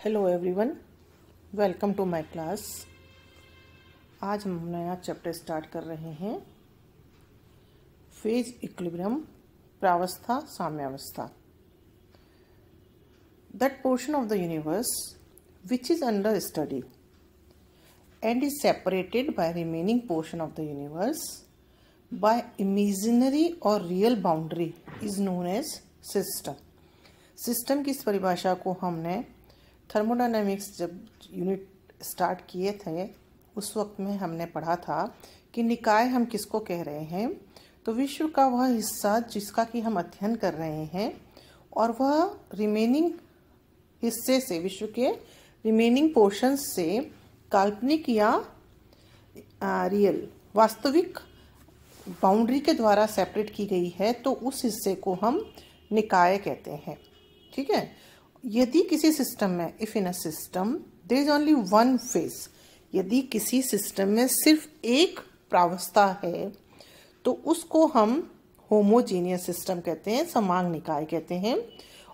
Hello everyone, welcome to my class. आज हम नया चैप्टर स्टार्ट कर रहे हैं, फेज इक्विलिब्रियम, प्रावस्था साम्यावस्था। That portion of the universe which is under study and is separated by remaining portion of the universe by imaginary और real boundary is known as system. System की इस परिभाषा को हमने थर्मोडायनेमिक्स जब यूनिट स्टार्ट किए थे उस वक्त में हमने पढ़ा था कि निकाय हम किसको कह रहे हैं। तो विश्व का वह हिस्सा जिसका कि हम अध्ययन कर रहे हैं और वह रिमेनिंग हिस्से से, विश्व के रिमेनिंग पोर्शंस से काल्पनिक या रियल वास्तविक बाउंड्री के द्वारा सेपरेट की गई है, तो उस हिस्से को हम निकाय कहते हैं। ठीक है। यदि किसी सिस्टम में, if in a system there is only one phase, यदि किसी सिस्टम में सिर्फ एक प्रावस्था है तो उसको हम होमोजीनियस सिस्टम कहते हैं, समान निकाय कहते हैं।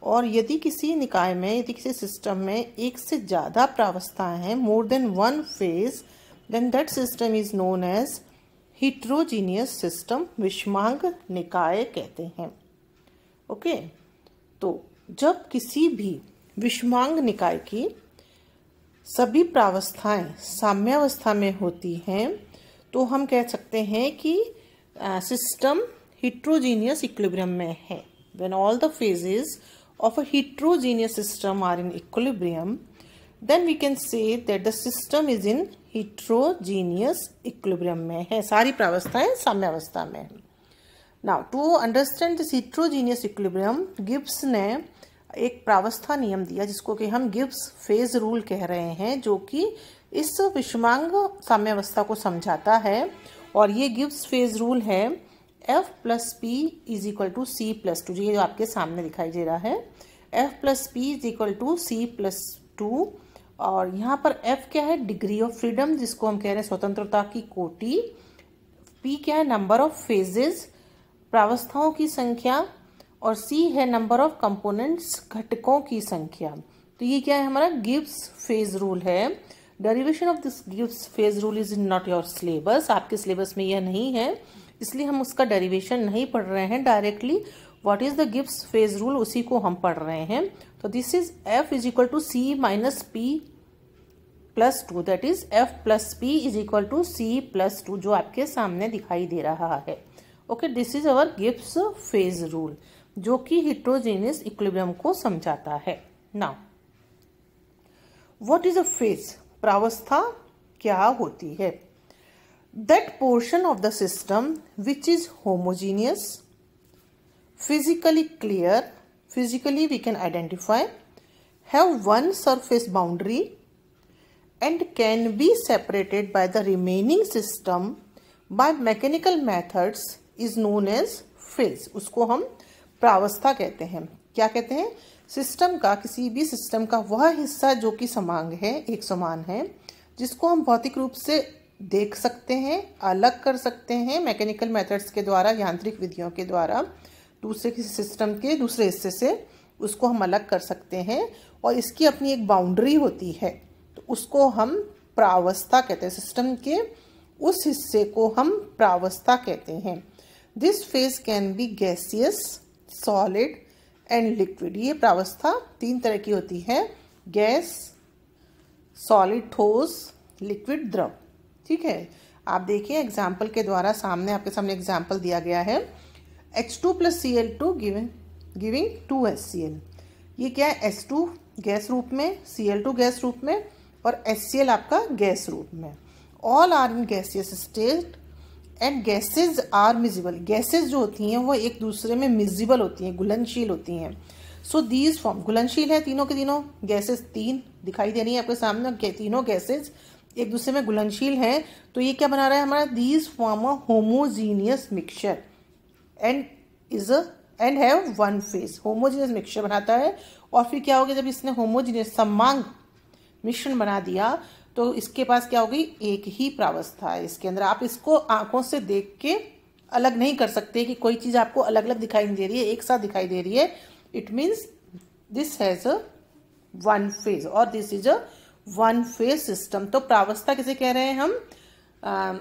और यदि किसी निकाय में, यदि किसी सिस्टम में एक से ज़्यादा प्रावस्थाएं हैं, more than one phase, then that system is known as heterogeneous system, विषमांग निकाय कहते हैं। ओके। तो जब किसी भी विषमांग निकाय की सभी प्रावस्थाएं साम्यावस्था में होती हैं तो हम कह सकते हैं कि सिस्टम हिट्रोजीनियस इक्विलिब्रियम में है। When all the phases of a heterogeneous system are in equilibrium, then we can say that the system is in heterogeneous equilibrium में है, सारी प्रावस्थाएं साम्यावस्था में है। Now to understand this heterogeneous equilibrium, Gibbs ने एक प्रावस्था नियम दिया जिसको कि हम गिब्स फेज रूल कह रहे हैं, जो कि इस विषमांग साम्यावस्था को समझाता है। और ये गिब्स फेज रूल है F plus P is equal to C plus two, ये जो आपके सामने दिखाई दे रहा है, F plus P is equal to C plus two. और यहाँ पर F क्या है? डिग्री ऑफ फ्रीडम, जिसको हम कह रहे हैं स्वतंत्रता की कोटि। P क्या है? नंबर ऑफ फेजेस, प्रावस्थाओं की संख्या। और C है नंबर ऑफ कंपोनेंट्स, घटकों की संख्या। तो ये क्या है? हमारा गिब्स फेज रूल है। Derivation of this Gibbs phase rule is not your syllabus, आपके सिलेबस में यह नहीं है, इसलिए हम उसका डेरिवेशन नहीं पढ़ रहे हैं। Directly what is the Gibbs phase rule, उसी को हम पढ़ रहे हैं। तो this is F is equal to C minus P plus two, that is F plus P is equal to C plus two, जो आपके सामने दिखाई दे रहा है। Okay, this is our Gibbs phase rule, जो कि हिट्रोजीनियस इक्विलिब्रियम को समझाता है। Now what is a phase? प्रावस्था क्या होती है? That portion of the system which is homogeneous, physically clear, physically we can identify, have one surface boundary and can be separated by the remaining system by mechanical methods is known as phase। उसको हम प्रावस्था कहते हैं। क्या कहते हैं? System का, किसी भी सिस्टम का वह हिस्सा जो कि समांग है, एक समान है, जिसको हम भौतिक रूप से देख सकते हैं, अलग कर सकते हैं मैकेनिकल मेथड्स के द्वारा, यांत्रिक विधियों के द्वारा, दूसरे किसी सिस्टम के दूसरे हिस्से से उसको हम अलग कर सकते हैं। और इसकी अपनी एक बाउंड्री होती है, तो उसको हम प्रावस्था कहते हैं। सिस्टम के उस हिस्से को हम प्रावस्था कहते हैं। This phase can be gaseous, solid and liquid. ये प्रावस्था तीन तरह की होती है, गैस, सॉलिड ठोस, लिक्विड द्रव। ठीक है। आप देखिए एग्जाम्पल के द्वारा, सामने आपके सामने एग्जाम्पल दिया गया है, H2 plus Cl2 giving 2HCl। ये क्या है? H2 गैस रूप में, Cl2 गैस रूप में और HCl आपका गैस रूप में। All are in gaseous state and gases are miscible. Gases जो होती हैं वो एक दूसरे में मिजिबल होती हैं, घुलनशील होती हैं। सो दीज फॉर्म, घुलनशील है तीनों के तीनों गैसेज, तीन दिखाई दे रही है आपके सामने, तीनों गैसेज एक दूसरे में घुलनशील है। तो ये क्या बना रहा है हमारा? These form a homogeneous mixture and have one phase. Homogeneous mixture बनाता है। और फिर क्या हो गया? जब इसने होमोजीनियस समांग मिश्रण बना दिया तो इसके पास क्या होगी? एक ही प्रावस्था है इसके अंदर। आप इसको आंखों से देख के अलग नहीं कर सकते कि कोई चीज आपको अलग अलग दिखाई दे रही है, एक साथ दिखाई दे रही है। It means this has a one phase, और this is a one phase system. तो प्रावस्था किसे कह रहे हैं हम?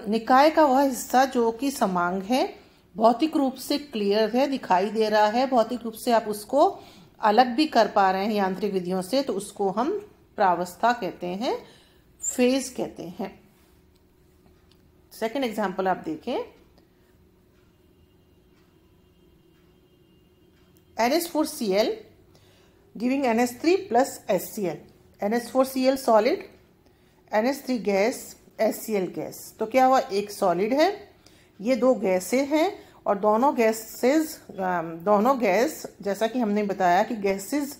निकाय का वह हिस्सा जो कि समांग है, भौतिक रूप से क्लियर है, दिखाई दे रहा है, भौतिक रूप से आप उसको अलग भी कर पा रहे हैं यांत्रिक विधियों से, तो उसको हम प्रावस्था कहते हैं, फेज कहते हैं। सेकेंड एग्जाम्पल आप देखें, NH4Cl giving NH3 plus HCl, NH4Cl solid, NH3 gas, HCl gas. तो क्या हुआ, एक सॉलिड है, ये दो गैसें हैं, और दोनों गैस जैसा कि हमने बताया कि गैसेस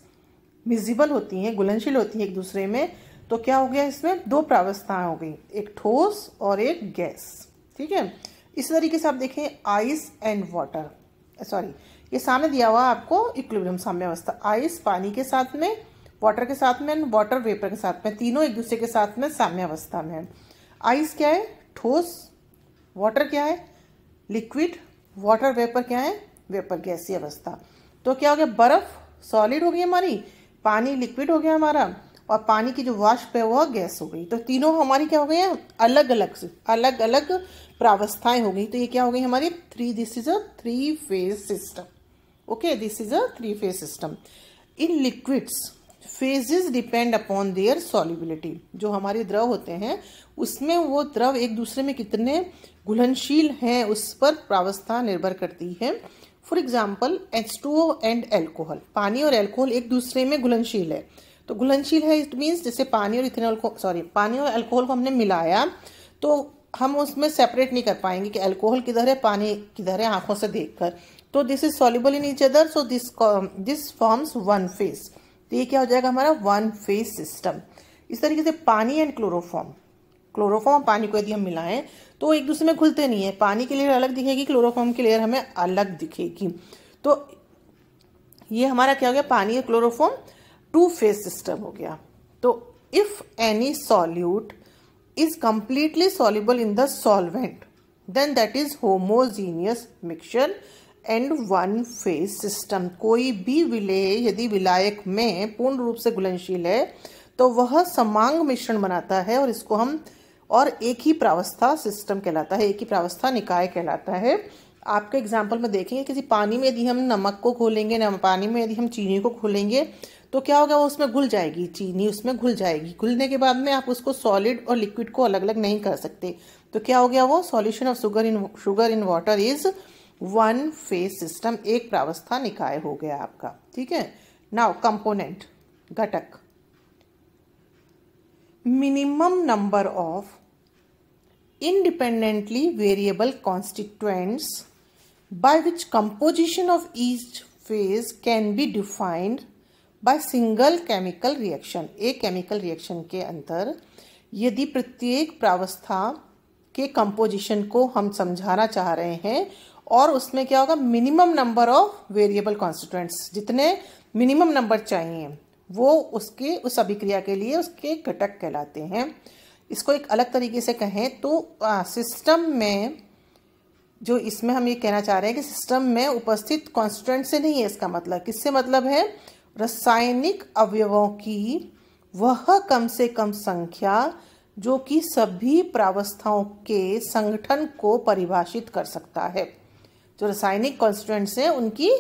मिजिबल होती हैं, घुलनशील होती हैं एक दूसरे में। तो क्या हो गया, इसमें दो प्रावस्थाएं हो गई, एक ठोस और एक गैस। ठीक है, इस तरीके से आप देखें आइस एंड वाटर, सॉरी ये सामने दिया हुआ आपको इक्विलिब्रियम साम्यावस्था, आइस पानी के साथ में, वाटर के साथ में, वाटर वेपर के साथ में, तीनों एक दूसरे के साथ में साम्यावस्था में है। आइस क्या है, ठोस, वाटर क्या है, लिक्विड, वाटर वेपर क्या है, वेपर गैसीय अवस्था। तो क्या हो गया, बर्फ सॉलिड हो गई हमारी, पानी लिक्विड हो गया हमारा, और पानी की जो वाष्प है वह गैस हो गई। तो तीनों हमारी क्या हो गई है, अलग अलग प्रावस्थाएं हो गई। तो ये क्या हो गई हमारी this is a three phase system. Okay, this is a three phase system. In liquids phases depend upon their solubility. जो हमारे द्रव होते हैं उसमें वो द्रव एक दूसरे में कितने घुलनशील हैं उस पर प्रावस्था निर्भर करती है। For example H2O and alcohol, पानी और एल्कोहल एक दूसरे में घुलनशील है। तो घुलनशील है इट मीन्स जैसे पानी और इथेनॉल को पानी और अल्कोहल को हमने मिलाया तो हम उसमें सेपरेट नहीं कर पाएंगे कि अल्कोहल किधर है पानी किधर है आंखों से देखकर। तो this is soluble in each other, so this forms one phase. तो ये क्या हो जाएगा हमारा वन फेज सिस्टम। इस तरीके से पानी एंड क्लोरोफॉर्म और पानी को यदि हम मिलाएं तो एक दूसरे में घुलते नहीं है, पानी की लेयर अलग दिखेगी, क्लोरोफॉर्म की लेयर हमें अलग दिखेगी। तो ये हमारा क्या हो गया, पानी और क्लोरोफॉर्म टू फेज सिस्टम हो गया। तो if any solute is completely soluble in the solvent then that is homogeneous mixture and one phase system. कोई भी विलेय यदि विलायक में पूर्ण रूप से घुलनशील है तो वह समांग मिश्रण बनाता है, और इसको हम और एक ही प्रावस्था सिस्टम कहलाता है, एक ही प्रावस्था निकाय कहलाता है। आपके एग्जाम्पल में देखेंगे किसी पानी में यदि हम नमक को घोलेंगे, पानी में यदि हम चीनी को घोलेंगे तो क्या होगा, वो उसमें घुल जाएगी, चीनी उसमें घुल जाएगी। घुलने के बाद में आप उसको सॉलिड और लिक्विड को अलग अलग नहीं कर सकते। तो क्या हो गया, वो solution of sugar in water is one phase system, एक प्रावस्था निकाय हो गया आपका। ठीक है, नाउ कंपोनेंट घटक, minimum number of independently variable constituents by which composition of each phase can be defined by single chemical reaction। एक केमिकल रिएक्शन के अंदर यदि प्रत्येक प्रावस्था के कंपोजिशन को हम समझाना चाह रहे हैं और उसमें क्या होगा, minimum number of variable constituents, जितने मिनिमम नंबर चाहिए वो उसके उस अभिक्रिया के लिए उसके घटक कहलाते हैं। इसको एक अलग तरीके से कहें तो सिस्टम में जो इसमें हम ये कहना चाह रहे हैं कि सिस्टम में उपस्थित कॉन्स्टिट्यूएंट से नहीं है, इसका मतलब किससे मतलब है, रासायनिक अवयवों की वह कम से कम संख्या जो कि सभी प्रावस्थाओं के संगठन को परिभाषित कर सकता है। जो रासायनिक कॉन्स्टिट्यूएंट्स हैं उनकी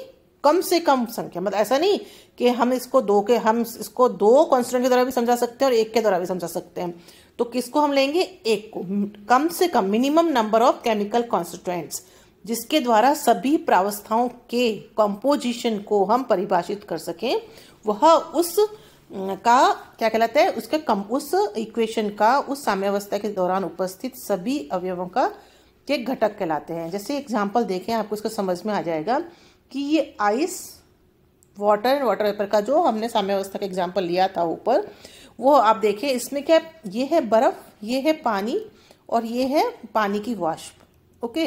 कम से कम संख्या, मतलब ऐसा नहीं कि हम इसको दो कॉन्स्टिट्यूएंट के द्वारा भी समझा सकते हैं और एक के द्वारा भी समझा सकते हैं। तो किसको हम लेंगे, एक को, कम से कम minimum number of chemical constituents जिसके द्वारा सभी प्रावस्थाओं के कंपोजिशन को हम परिभाषित कर सकें, वह उस का क्या कहलाता है, उसके उस इक्वेशन का उस साम्यावस्था के दौरान उपस्थित सभी अवयवों का के घटक कहलाते हैं। जैसे एग्जाम्पल देखें आपको इसको समझ में आ जाएगा कि ये आइस, वाटर वेपर का जो हमने साम्यावस्था का एग्जाम्पल लिया था ऊपर, वो आप देखें इसमें क्या, ये है बर्फ, ये है पानी और ये है पानी की वाष्प। ओके,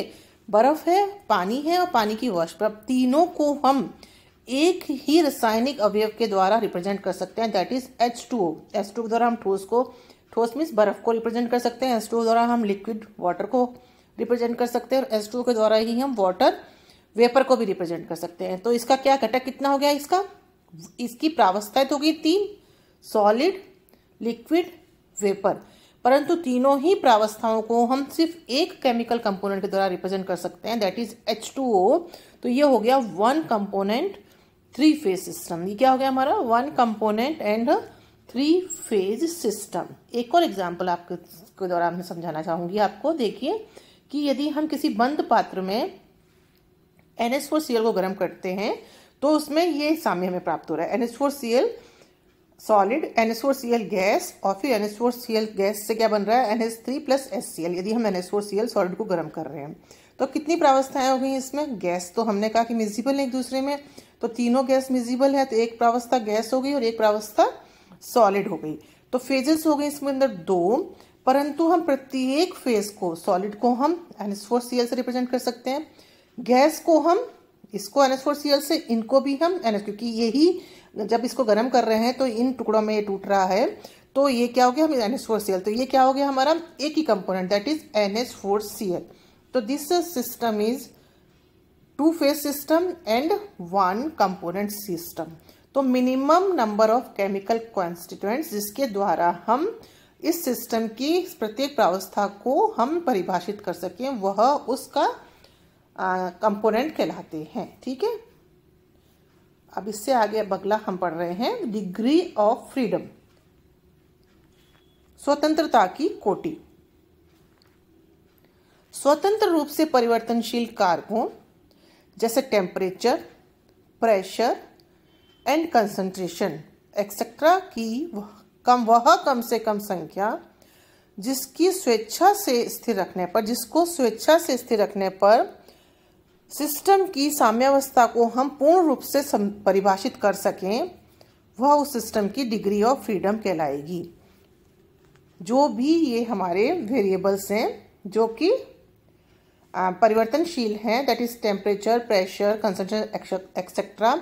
बर्फ है, पानी है और पानी की वाष्प। अब तीनों को हम एक ही रासायनिक अवयव के द्वारा रिप्रेजेंट कर सकते हैं, दैट इज H2O। H2O के द्वारा हम ठोस मीन्स बर्फ को रिप्रेजेंट कर सकते हैं, H2O द्वारा हम लिक्विड वाटर को रिप्रेजेंट कर सकते हैं और H2O के द्वारा ही हम वाटर वेपर को भी रिप्रेजेंट कर सकते हैं। तो इसका क्या घटक कितना हो गया, इसकी प्रावस्था तो होगी 3, सॉलिड, लिक्विड, वेपर। परंतु तीनों ही प्रावस्थाओं को हम सिर्फ एक केमिकल कंपोनेंट के द्वारा रिप्रेजेंट कर सकते हैं, दैट इज H2O। तो ये हो गया one component three phase system. ये क्या हो गया हमारा? One component and three phase system. एक और एग्जांपल आपके द्वारा मैं समझाना चाहूंगी आपको। देखिए कि यदि हम किसी बंद पात्र में NH4Cl को गर्म करते हैं तो उसमें ये साम्य हमें प्राप्त हो रहा है, NH4Cl सॉलिड, NH4Cl गैस, और फिर NH4Cl गैस से क्या बन रहा है? NH3 plus HCl। यदि हम NH4Cl सॉलिड को गर्म कर रहे हैं तो कितनी प्रावस्थाएं हो गई इसमें? गैस तो हमने कहा कि मिजिबल है एक दूसरे में, तो तीनों गैस मिजिबल है, तो एक प्रावस्था गैस हो गई और एक प्रावस्था सॉलिड हो गई। तो फेजेस हो गए इसमें अंदर दो, परंतु हम प्रत्येक फेज को, सॉलिड को हम NH4Cl से रिप्रेजेंट कर सकते हैं, गैस को हम इसको NH4Cl से, इनको भी हम NH, क्योंकि यही जब इसको गर्म कर रहे हैं तो इन टुकड़ों में ये टूट रहा है, तो ये क्या हो गया? हम NH4Cl, तो ये क्या हो गया हमारा? एक ही कंपोनेंट, दैट इज NH4Cl। तो this system is two phase system and one component system. तो minimum number of chemical constituents जिसके द्वारा हम इस सिस्टम की प्रत्येक प्रावस्था को हम परिभाषित कर सकें, वह उसका कंपोनेंट कहलाते हैं। ठीक है, अब इससे आगे अगला हम पढ़ रहे हैं डिग्री ऑफ फ्रीडम, स्वतंत्रता की कोटि। स्वतंत्र रूप से परिवर्तनशील कारकों जैसे temperature, pressure and concentration etcetera की वह कम से कम संख्या जिसको स्वेच्छा से स्थिर रखने पर सिस्टम की साम्यावस्था को हम पूर्ण रूप से परिभाषित कर सकें, वह उस सिस्टम की डिग्री ऑफ फ्रीडम कहलाएगी। जो भी ये हमारे वेरिएबल्स हैं जो कि परिवर्तनशील हैं, that is temperature, pressure, concentration etcetera,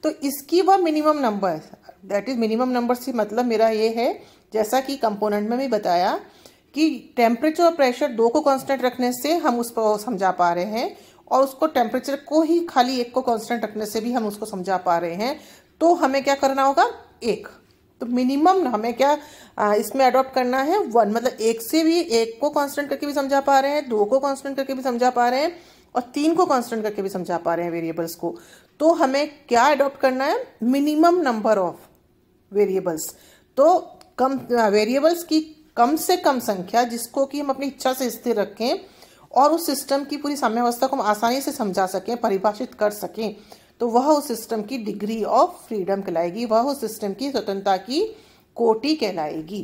तो इसकी वह minimum number, that is minimum number से मतलब मेरा ये है, जैसा कि कंपोनेंट में भी बताया कि टेम्परेचर और प्रेशर दो को कांस्टेंट रखने से हम उसको समझा पा रहे हैं, और उसको टेम्परेचर को ही खाली एक को कांस्टेंट रखने से भी हम उसको समझा पा रहे हैं। तो हमें क्या करना होगा? एक। तो मिनिमम हमें क्या इसमें अडॉप्ट करना है? वन, मतलब एक से भी, एक को कांस्टेंट करके भी समझा पा रहे हैं, दो को कांस्टेंट करके भी समझा पा रहे हैं, और तीन को कांस्टेंट करके भी समझा पा रहे हैं वेरिएबल्स को। तो हमें क्या अडॉप्ट करना है? Minimum number of variables. तो कम वेरिएबल्स की कम से कम संख्या जिसको कि हम अपनी इच्छा से स्थिर रखें और उस सिस्टम की पूरी साम्यावस्था को हम आसानी से समझा सकें, परिभाषित कर सकें, तो वह उस सिस्टम की डिग्री ऑफ फ्रीडम कहलाएगी, वह उस सिस्टम की स्वतंत्रता की कोटि कहलाएगी।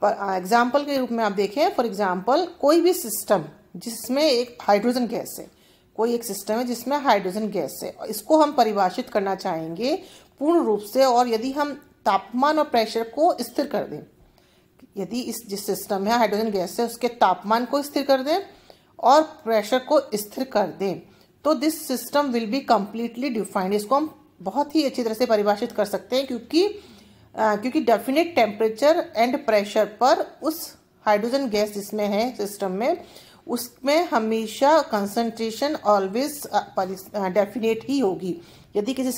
एग्जाम्पल के रूप में आप देखें, फॉर एग्जाम्पल कोई भी सिस्टम जिसमें एक हाइड्रोजन गैस है, कोई एक सिस्टम है जिसमें हाइड्रोजन गैस है, इसको हम परिभाषित करना चाहेंगे पूर्ण रूप से, और यदि हम तापमान और प्रेशर को स्थिर कर दें, यदि जिस सिस्टम में हाइड्रोजन गैस है उसके तापमान को स्थिर कर दें और प्रेशर को स्थिर कर दें, तो this system will be completely defined. इसको हम बहुत ही अच्छी तरह से परिभाषित कर सकते हैं, क्योंकि डेफिनेट टेम्परेचर एंड प्रेशर पर उस हाइड्रोजन गैस जिसमें है सिस्टम में, उसमें हमेशा कंसंट्रेशन ऑलवेज डेफिनेट ही होगी। यदि किसी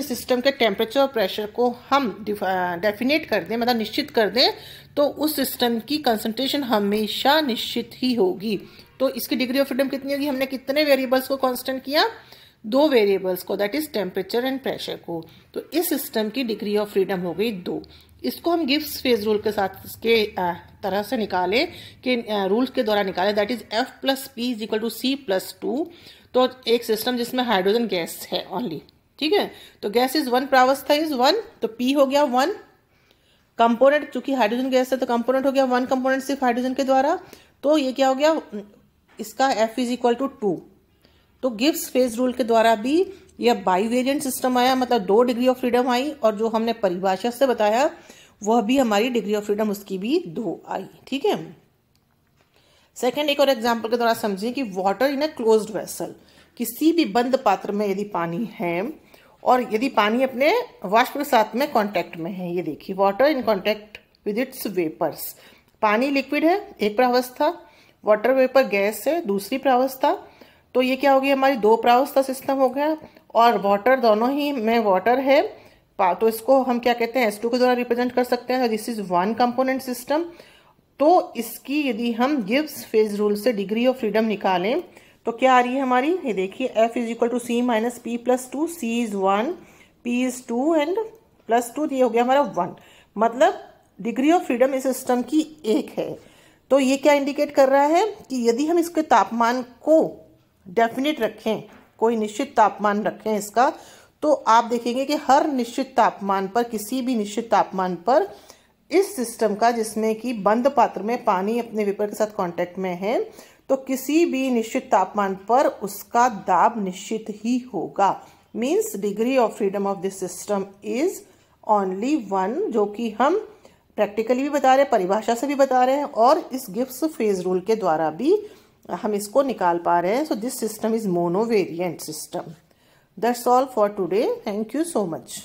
सिस्टम के टेम्परेचर और प्रेशर को हम डेफिनेट कर दें, मतलब निश्चित कर दें, तो उस सिस्टम की कंसंट्रेशन हमेशा निश्चित ही होगी। तो इसकी डिग्री ऑफ फ्रीडम कितनी होगी? हमने कितने वेरिएबल्स को कांस्टेंट किया? दो वेरिएबल्स को, that is temperature and pressure को। तो इस सिस्टम की डिग्री ऑफ फ्रीडम हो गई दो। इसको हम गिब्स फेज रूल के साथ इसके तरह से निकाले कि रूल्स के द्वारा निकाले, that is F + P = C+2। तो एक सिस्टम जिसमें हाइड्रोजन गैस है ओनली, ठीक है, तो गैस इज वन, प्रावस्था इज वन, तो P हो गया वन कंपोनेंट, चूंकि हाइड्रोजन गैस है तो कंपोनेंट हो गया वन कंपोनेंट सिर्फ हाइड्रोजन के द्वारा। तो ये क्या हो गया? इसका F = 2। तो गिब्स फेज रूल के द्वारा भी यह बाईवेरिएंट सिस्टम आया, मतलब दो डिग्री ऑफ फ्रीडम आई, और जो हमने परिभाषा से बताया वह भी हमारी डिग्री ऑफ फ्रीडम उसकी भी दो आई। ठीक है, सेकेंड एक और एग्जाम्पल के द्वारा समझिए कि water in a closed vessel, किसी भी बंद पात्र में यदि पानी है और यदि पानी अपने वाष्प के साथ में कांटेक्ट में है, ये देखिए water in contact with its vapours, पानी लिक्विड है एक प्रावस्था, वाटर वेपर गैस है दूसरी प्रावस्था। तो ये क्या होगी? हमारी दो प्रावस्था सिस्टम हो गया, और वाटर दोनों ही में वाटर है तो इसको हम क्या कहते हैं, S2 के द्वारा रिप्रेजेंट कर सकते हैं। This is one component system. तो इसकी यदि हम गिब्स फेज रूल से डिग्री ऑफ फ्रीडम निकालें तो क्या आ रही है हमारी, ये देखिए, F is equal to C minus P plus 2, C is 1, P is 2 and plus 2, ये हो गया हमारा 1। मतलब डिग्री ऑफ फ्रीडम इस सिस्टम की 1 है। तो ये क्या इंडिकेट कर रहा है कि यदि हम इसके तापमान को डेफिनेट रखें, कोई निश्चित तापमान रखें इसका, तो आप देखेंगे कि हर निश्चित तापमान पर, किसी भी निश्चित तापमान पर इस सिस्टम का, जिसमें कि बंद पात्र में पानी अपने वेपर के साथ कांटेक्ट में है, तो किसी भी निश्चित तापमान पर उसका दाब निश्चित ही होगा। Means degree of freedom of this system is only 1, जो कि हम प्रैक्टिकली भी बता रहे हैं, परिभाषा से भी बता रहे हैं, और इस गिब्स फेज रूल के द्वारा भी हम इसको निकाल पा रहे हैं। So this system is monovariant system. That's all for today. Thank you so much.